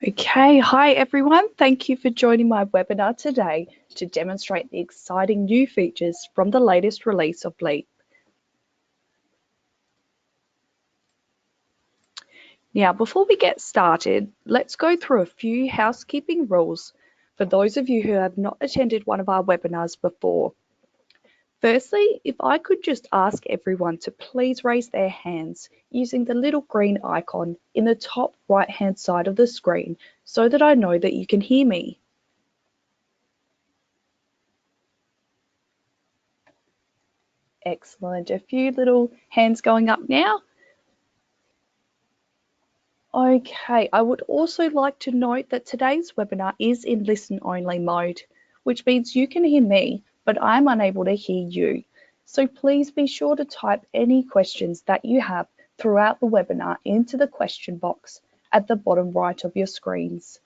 Okay, hi everyone. Thank you for joining my webinar today to demonstrate the exciting new features from the latest release of Leap. Now, before we get started, let's go through a few housekeeping rules for those of you who have not attended one of our webinars before. Firstly, if I could just ask everyone to please raise their hands using the little green icon in the top right-hand side of the screen so that I know that you can hear me. Excellent. A few little hands going up now. Okay, I would also like to note that today's webinar is in listen-only mode, which means you can hear me, but I'm unable to hear you. So please be sure to type any questions that you have throughout the webinar into the question box at the bottom right of your screens.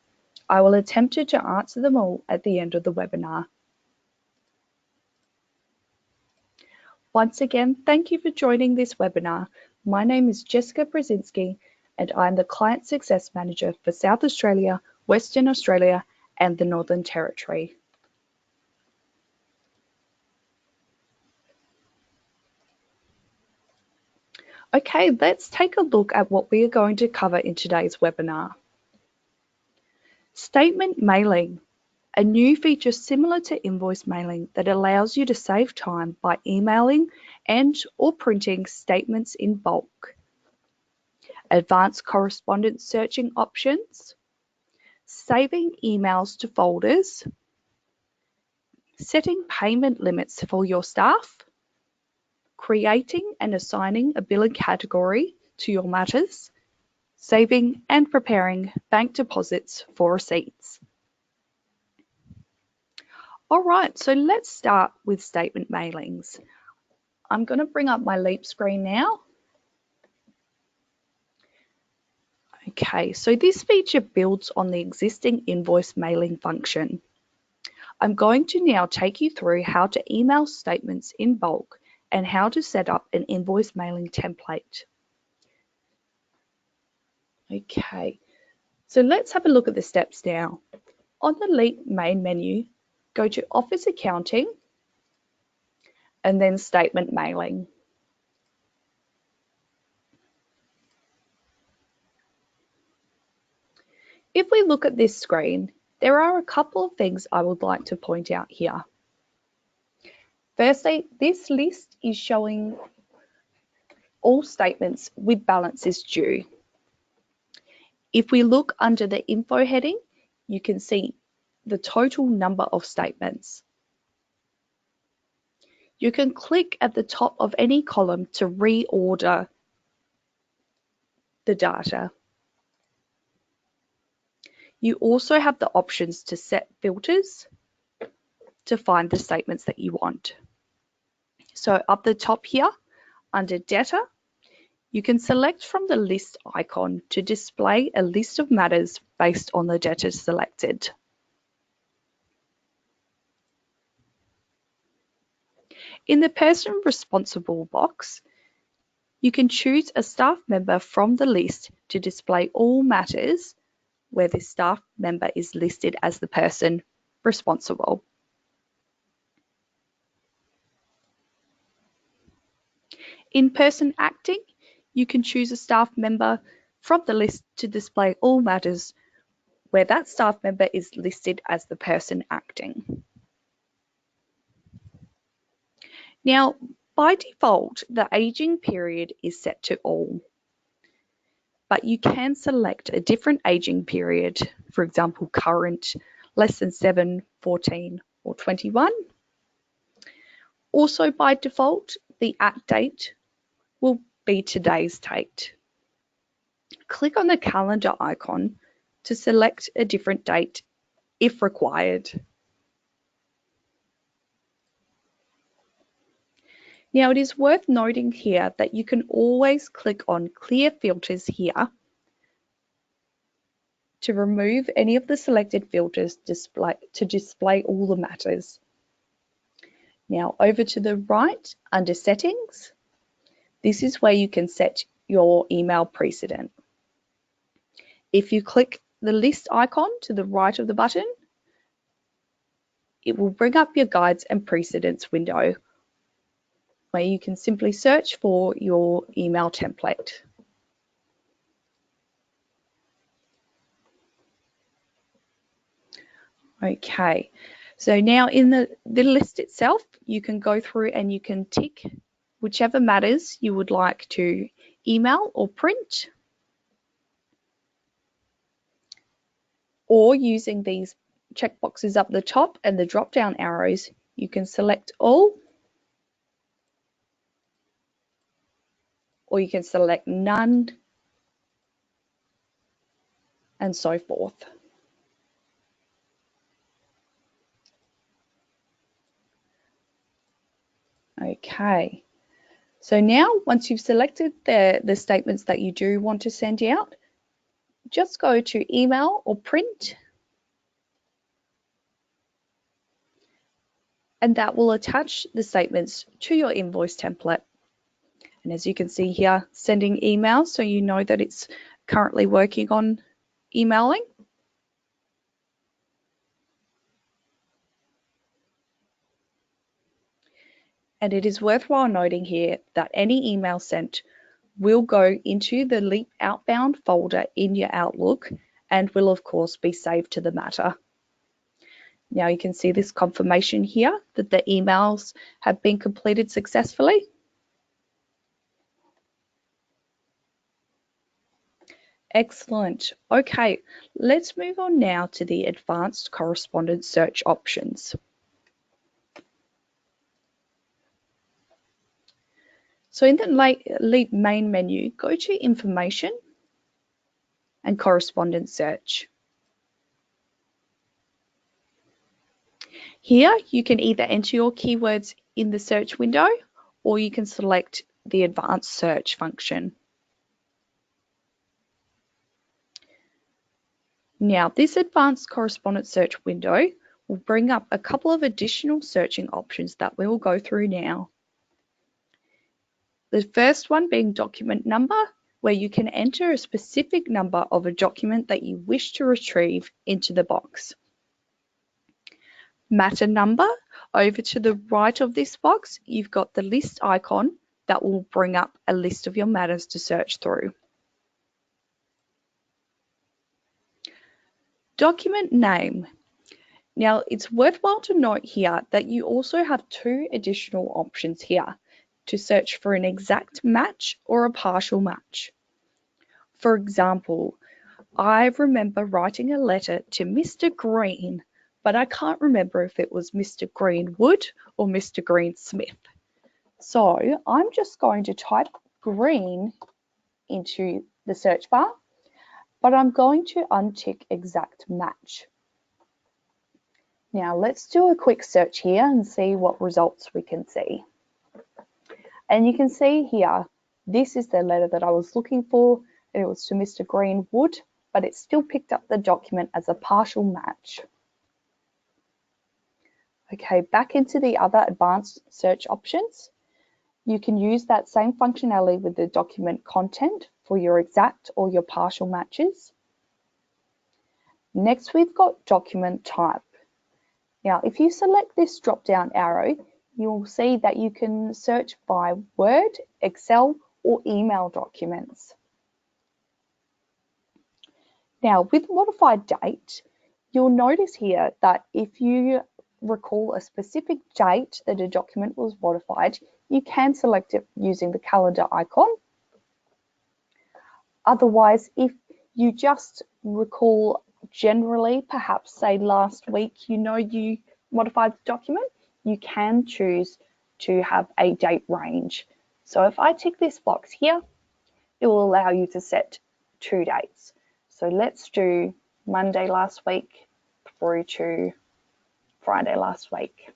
I will attempt to answer them all at the end of the webinar. Once again, thank you for joining this webinar. My name is Jessica Brzezinski, and I'm the Client Success Manager for South Australia, Western Australia, and the Northern Territory. Okay, let's take a look at what we are going to cover in today's webinar. Statement mailing, a new feature similar to invoice mailing that allows you to save time by emailing and/or printing statements in bulk. Advanced correspondence searching options, saving emails to folders, setting payment limits for your staff, creating and assigning a billing category to your matters, saving and preparing bank deposits for receipts. All right, so let's start with statement mailings. I'm going to bring up my Leap screen now. Okay, so this feature builds on the existing invoice mailing function. I'm going to now take you through how to email statements in bulk and how to set up an invoice mailing template. Okay, so let's have a look at the steps now. On the Leap main menu, go to Office Accounting and then Statement Mailing. If we look at this screen, there are a couple of things I would like to point out here. Firstly, this list is showing all statements with balances due. If we look under the info heading, you can see the total number of statements. You can click at the top of any column to reorder the data. You also have the options to set filters to find the statements that you want. So up the top here, under Data, you can select from the list icon to display a list of matters based on the data selected. In the Person Responsible box, you can choose a staff member from the list to display all matters where the staff member is listed as the person responsible. In Person Acting, you can choose a staff member from the list to display all matters where that staff member is listed as the person acting. Now, by default, the aging period is set to all, but you can select a different aging period, for example, current, less than 7, 14, or 21. Also, by default, the at date will be today's date. Click on the calendar icon to select a different date if required. Now, it is worth noting here that you can always click on Clear Filters here to remove any of the selected filters to display all the matters. Now, over to the right under Settings, this is where you can set your email precedent. If you click the list icon to the right of the button, it will bring up your guides and precedents window where you can simply search for your email template. Okay, so now in the list itself, you can go through and you can tick whichever matters you would like to email or print, or using these checkboxes up the top and the drop down arrows, you can select all, or you can select none, and so forth. Okay, so now once you've selected the statements that you do want to send out, just go to email or print, and that will attach the statements to your invoice template. And as you can see here, sending emails, so you know that it's currently working on emailing. And it is worthwhile noting here that any email sent will go into the Leap Outbound folder in your Outlook and will of course be saved to the matter. Now you can see this confirmation here that the emails have been completed successfully. Excellent. Okay, let's move on now to the advanced correspondence search options. So in the Leap main menu, go to Information and Correspondence Search. Here you can either enter your keywords in the search window or you can select the advanced search function. Now this advanced correspondence search window will bring up a couple of additional searching options that we will go through now. The first one being document number, where you can enter a specific number of a document that you wish to retrieve into the box. Matter number, over to the right of this box, you've got the list icon that will bring up a list of your matters to search through. Document name. Now it's worthwhile to note here that you also have two additional options here to search for an exact match or a partial match. For example, I remember writing a letter to Mr. Green, but I can't remember if it was Mr. Greenwood or Mr. Greensmith. So I'm just going to type green into the search bar, but I'm going to untick exact match. Now let's do a quick search here and see what results we can see. And you can see here, this is the letter that I was looking for. It was to Mr. Greenwood, but it still picked up the document as a partial match. Okay, back into the other advanced search options. You can use that same functionality with the document content for your exact or your partial matches. Next, we've got document type. Now, if you select this drop-down arrow, you'll see that you can search by Word, Excel, or email documents. Now, with modified date, you'll notice here that if you recall a specific date that a document was modified, you can select it using the calendar icon. Otherwise, if you just recall generally, perhaps say last week, you know you modified the document, you can choose to have a date range. So if I tick this box here, it will allow you to set 2 dates. So let's do Monday last week through to Friday last week.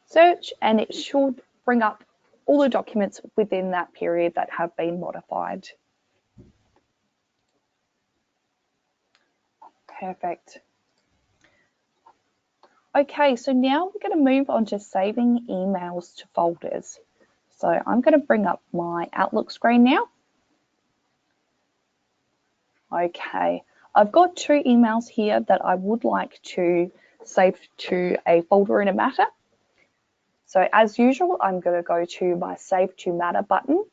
Search, and it should bring up all the documents within that period that have been modified. Perfect. Okay, so now we're going to move on to saving emails to folders. So I'm going to bring up my Outlook screen now. Okay, I've got 2 emails here that I would like to save to a folder in a Matter. So as usual, I'm going to go to my Save to Matter button.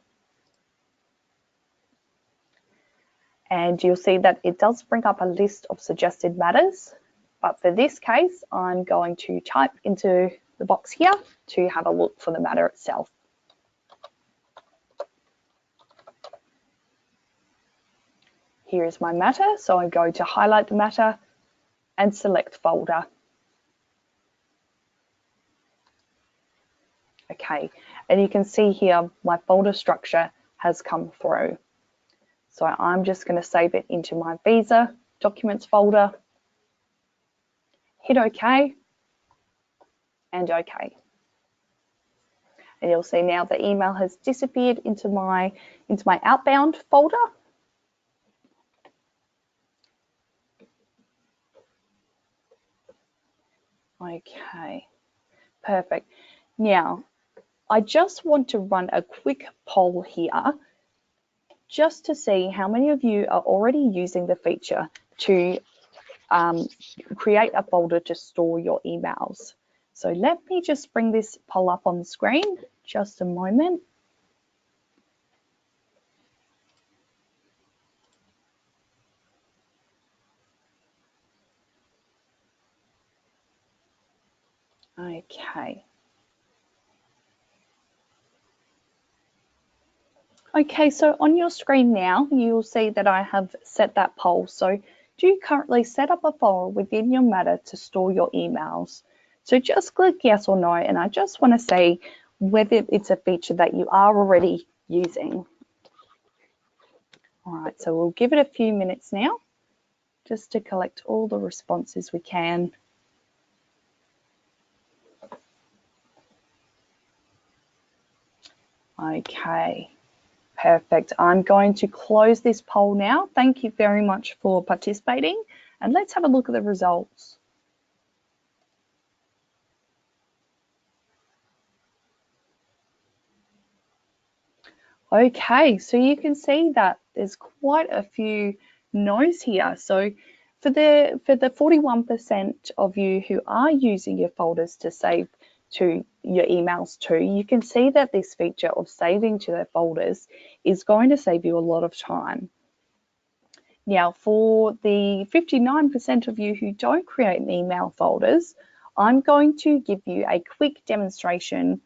And you'll see that it does bring up a list of suggested matters. But for this case, I'm going to type into the box here to have a look for the matter itself. Here is my matter, so I'm going to highlight the matter and select folder. Okay, and you can see here my folder structure has come through. So I'm just going to save it into my visa documents folder, hit OK, and OK. And you'll see now the email has disappeared into my outbound folder. Okay, perfect. Now, I just want to run a quick poll here just to see how many of you are already using the feature to create a folder to store your emails. So let me just bring this poll up on the screen, just a moment. Okay. Okay, so on your screen now, you'll see that I have set that poll. So do you currently set up a folder within your Matter to store your emails? So just click yes or no, and I just want to see whether it's a feature that you are already using. All right, so we'll give it a few minutes now just to collect all the responses we can. Okay. Perfect. I'm going to close this poll now. Thank you very much for participating, and let's have a look at the results. Okay, so you can see that there's quite a few no's here. So for the 41% of you who are using your folders to save to your emails to, you can see that this feature of saving to their folders is going to save you a lot of time. Now, for the 59% of you who don't create an email folders, I'm going to give you a quick demonstration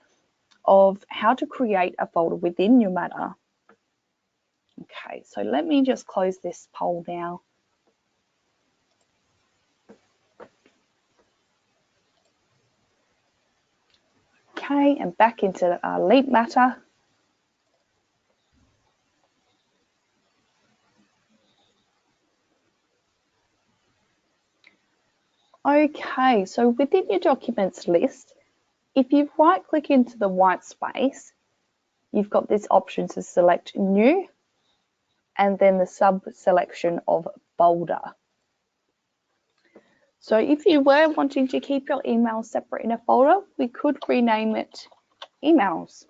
of how to create a folder within your Matter. Okay, so let me just close this poll now. Okay, and back into Leap Matter. Okay, so within your documents list, if you right click into the white space, you've got this option to select New and then the sub selection of Folder. So if you were wanting to keep your emails separate in a folder, we could rename it Emails.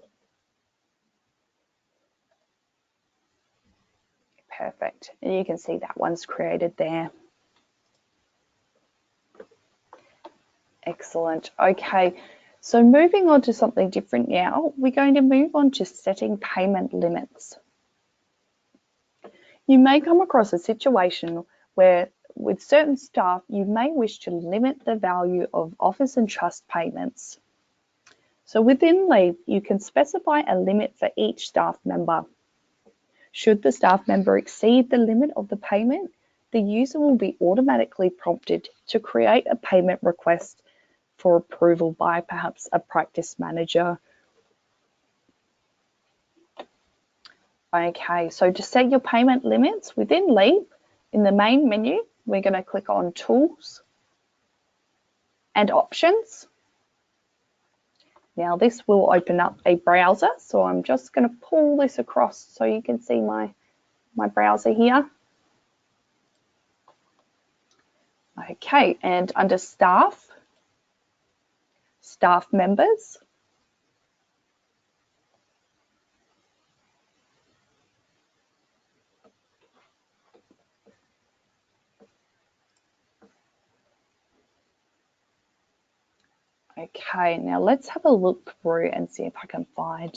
Perfect. And you can see that one's created there. Excellent. Okay, so moving on to something different now, we're going to move on to setting payment limits. You may come across a situation where with certain staff, you may wish to limit the value of Office and Trust payments. So within Leap, you can specify a limit for each staff member. Should the staff member exceed the limit of the payment, the user will be automatically prompted to create a payment request for approval by perhaps a practice manager. Okay, so to set your payment limits within Leap, in the main menu, we're going to click on Tools and Options. Now this will open up a browser, so I'm just going to pull this across so you can see my browser here. Okay, and under Staff, Staff Members, Okay, now let's have a look through and see if I can find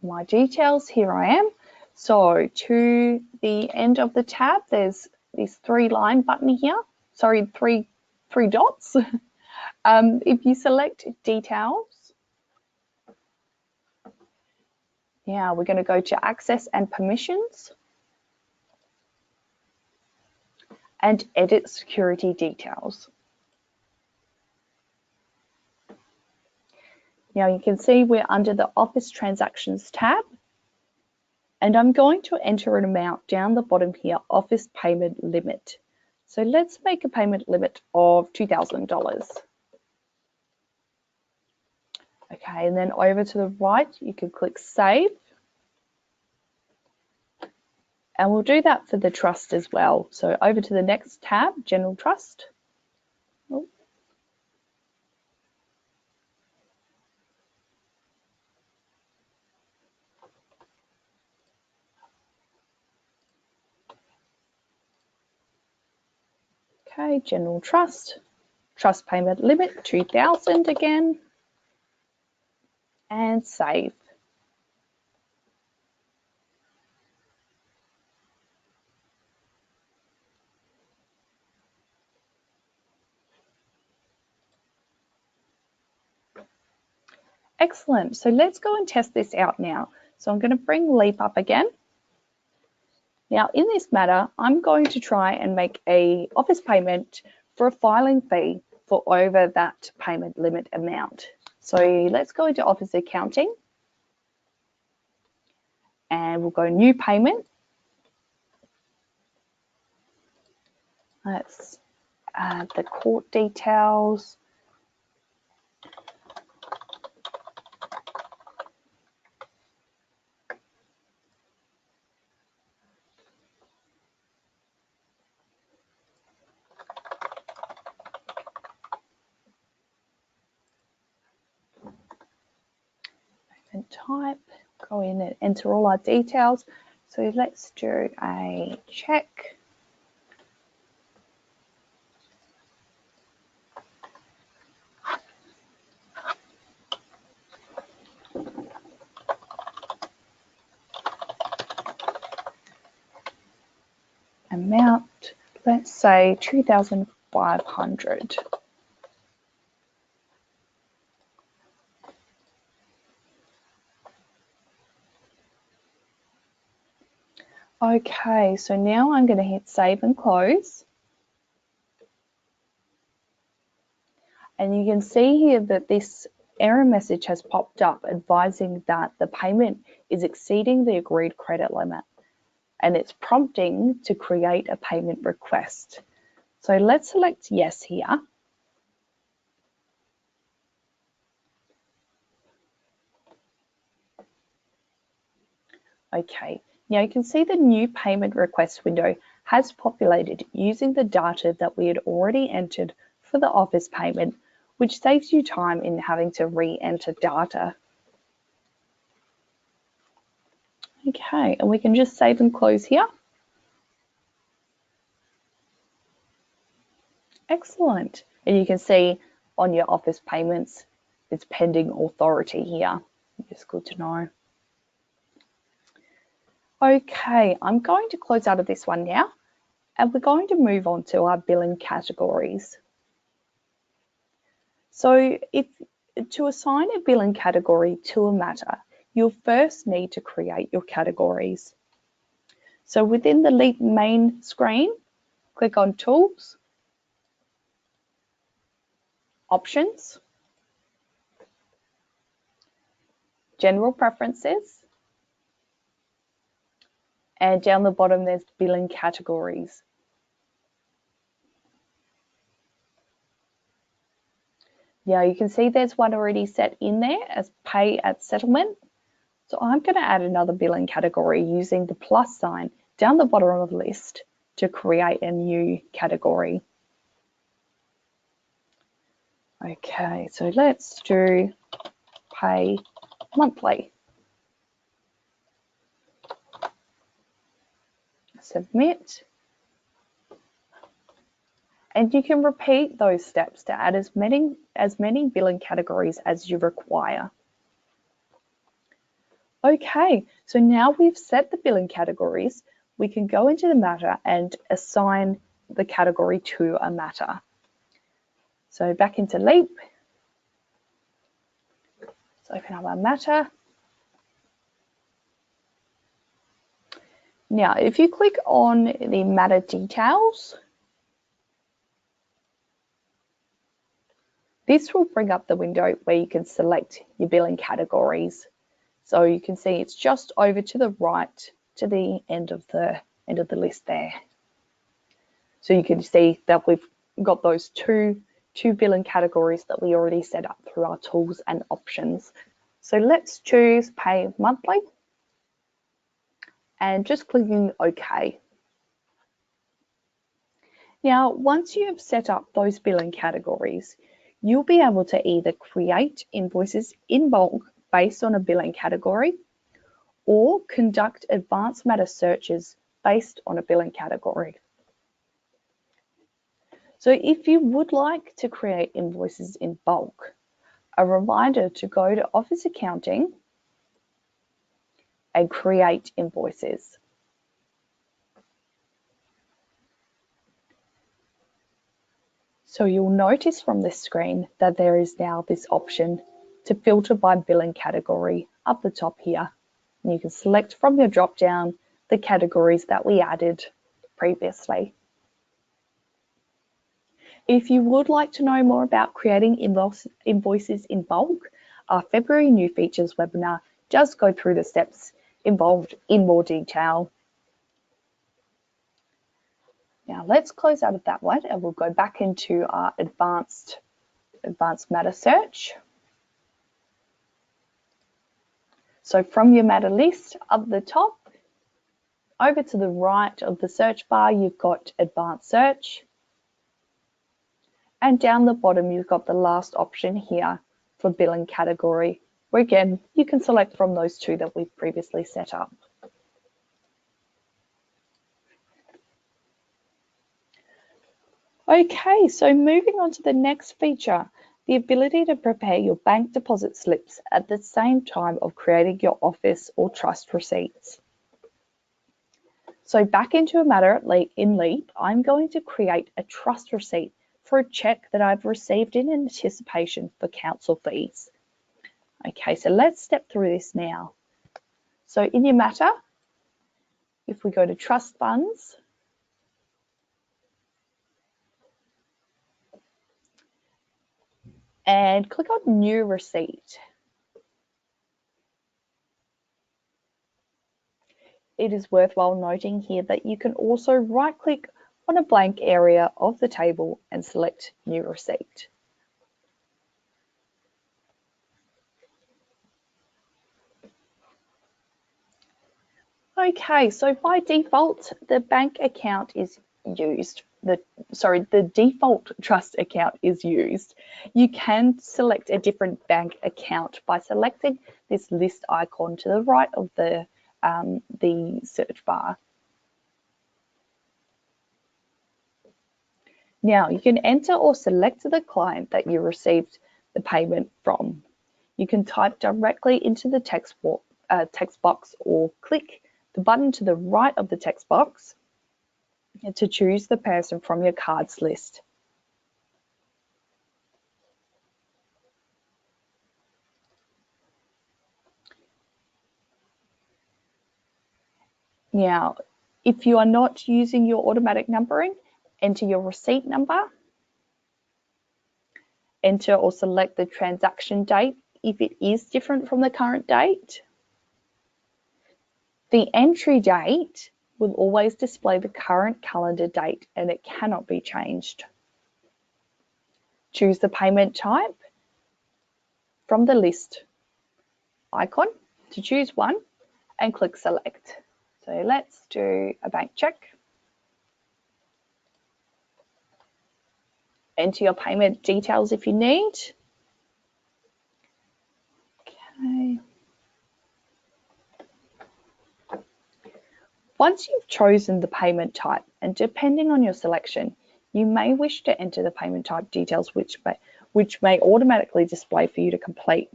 my details. Here I am. So to the end of the tab, there's this 3-line button here. Sorry, three dots. If you select details, now we're going to go to access and permissions and edit security details. Now you can see we're under the Office Transactions tab, and I'm going to enter an amount down the bottom here, Office Payment Limit. So let's make a payment limit of $2,000. Okay, and then over to the right, you can click Save. And we'll do that for the trust as well. So over to the next tab, General Trust. Oh. Okay, General Trust. Trust payment limit, 2,000 again. And Save. Excellent. So let's go and test this out now. So I'm going to bring Leap up again. Now in this matter, I'm going to try and make a office payment for a filing fee for over that payment limit amount. So let's go into Office Accounting and we'll go New Payment. Let's add the court details. And type, go in and enter all our details. So let's do a check. Amount, let's say 2,500. Okay, so now I'm going to hit Save and Close. And you can see here that this error message has popped up advising that the payment is exceeding the agreed credit limit. And it's prompting to create a payment request. So let's select Yes here. Okay, now you can see the new payment request window has populated using the data that we had already entered for the office payment, which saves you time in having to re-enter data. Okay, and we can just save and close here. Excellent. And you can see on your office payments, it's pending authority here. It's good to know. Okay, I'm going to close out of this one now, and we're going to move on to our billing categories. So to assign a billing category to a matter, you'll first need to create your categories. So within the Leap main screen, click on Tools, Options, General Preferences, and down the bottom there's Billing Categories. Yeah, you can see there's one already set in there as Pay at Settlement. So I'm going to add another billing category using the plus sign down the bottom of the list to create a new category. Okay, so let's do Pay Monthly. Submit. And you can repeat those steps to add as many billing categories as you require. Okay, so now we've set the billing categories, we can go into the matter and assign the category to a matter. So back into Leap. Let's open up our matter. Now, if you click on the matter details, this will bring up the window where you can select your billing categories. So you can see it's just over to the right to the end of the list there. So you can see that we've got those two billing categories that we already set up through our tools and options. So let's choose pay monthly and just clicking OK. Now, once you have set up those billing categories, you'll be able to either create invoices in bulk based on a billing category or conduct advanced matter searches based on a billing category. So if you would like to create invoices in bulk, a reminder to go to Office Accounting and create invoices. So you'll notice from this screen that there is now this option to filter by billing category up the top here. And you can select from your drop down the categories that we added previously. If you would like to know more about creating invoices in bulk, our February New Features webinar does go through the steps involved in more detail. Now let's close out of that one and we'll go back into our advanced matter search. So from your matter list up the top, over to the right of the search bar, you've got advanced search. And down the bottom, you've got the last option here for billing category, where again, you can select from those two that we've previously set up. Okay, so moving on to the next feature, the ability to prepare your bank deposit slips at the same time of creating your office or trust receipts. So back into a matter in Leap, I'm going to create a trust receipt for a check that I've received in anticipation for council fees. Okay, so let's step through this now. So in your matter, if we go to trust funds, and click on new receipt. It is worthwhile noting here that you can also right click on a blank area of the table and select new receipt. Okay, so by default, the bank account is used. The default trust account is used. You can select a different bank account by selecting this list icon to the right of the search bar. Now you can enter or select the client that you received the payment from. You can type directly into the text box or click the button to the right of the text box to choose the person from your cards list. Now, if you are not using your automatic numbering, enter your receipt number, enter or select the transaction date if it is different from the current date. The entry date will always display the current calendar date and it cannot be changed. Choose the payment type from the list icon to choose one and click select. So let's do a bank check. Enter your payment details if you need. Okay. Once you've chosen the payment type, and depending on your selection, you may wish to enter the payment type details which may automatically display for you to complete.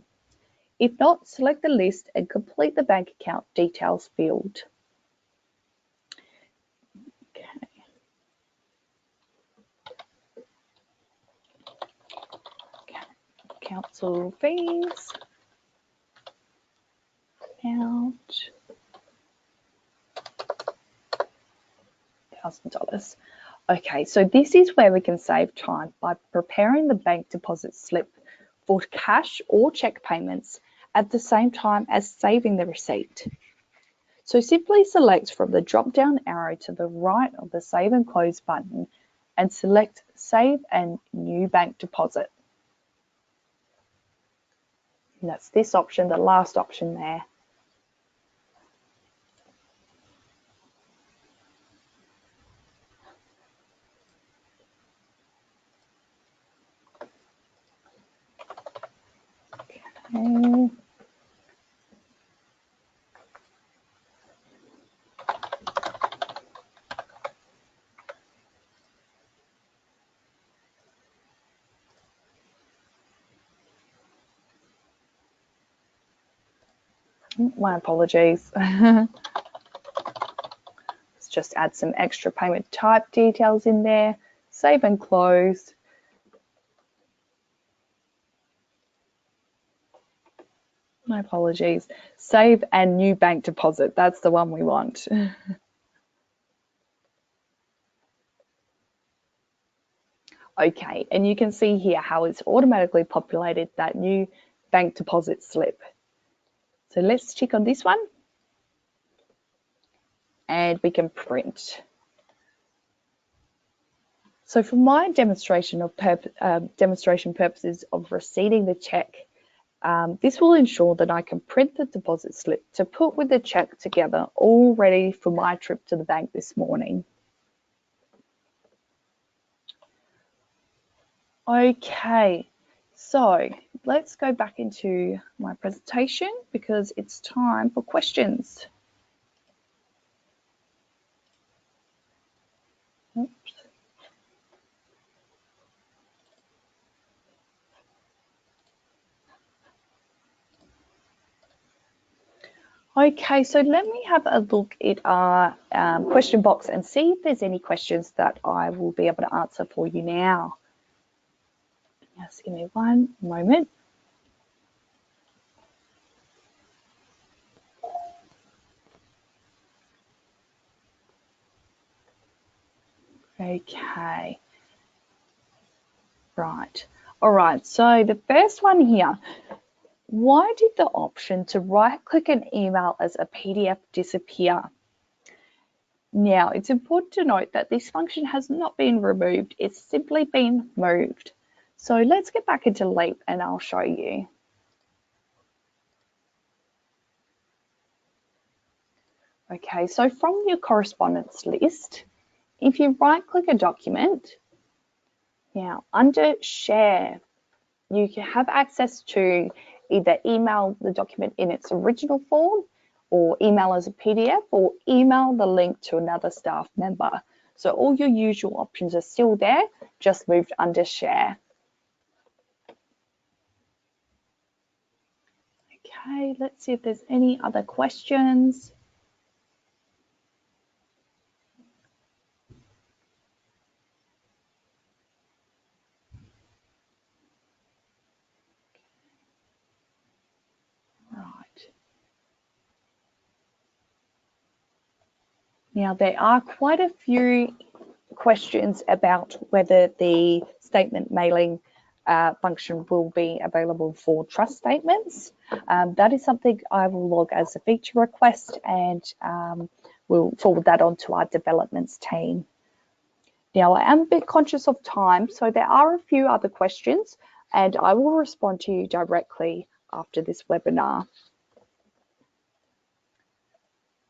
If not, select the list and complete the bank account details field. Okay. Council fees. Out. $1,000. Okay, so this is where we can save time by preparing the bank deposit slip for cash or check payments at the same time as saving the receipt. So simply select from the drop-down arrow to the right of the Save and Close button and select Save and New Bank Deposit. And that's this option, the last option there. Okay. My apologies. Let's just add some extra payment type details in there. Save and close. My apologies. Save and new bank deposit. That's the one we want. Okay, and you can see here how it's automatically populated that new bank deposit slip. So let's check on this one and we can print. So for my demonstration purposes of receiving the check, this will ensure that I can print the deposit slip to put with the check together, all ready for my trip to the bank this morning. Okay, so let's go back into my presentation because it's time for questions. Oops. Okay, so let me have a look at our question box and see if there's any questions that I will be able to answer for you now. Just give me one moment. Okay. Right. All right, so the first one here, why did the option to right-click an email as a PDF disappear? Now, it's important to note that this function has not been removed, it's simply been moved. So let's get back into Leap and I'll show you. Okay, so from your correspondence list, if you right-click a document, now under Share, you can have access to either email the document in its original form or email as a PDF or email the link to another staff member. So all your usual options are still there, just moved under Share. Okay, let's see if there's any other questions. Right. Now there are quite a few questions about whether the statement mailing function will be available for trust statements. That is something I will log as a feature request and we'll forward that on to our developments team. Now I am a bit conscious of time, so there are a few other questions and I will respond to you directly after this webinar.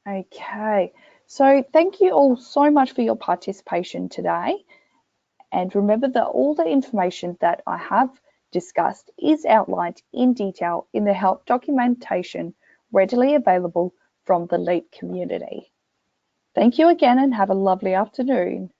Okay, so thank you all so much for your participation today. And remember that all the information that I have discussed is outlined in detail in the help documentation readily available from the LEAP community. Thank you again and have a lovely afternoon.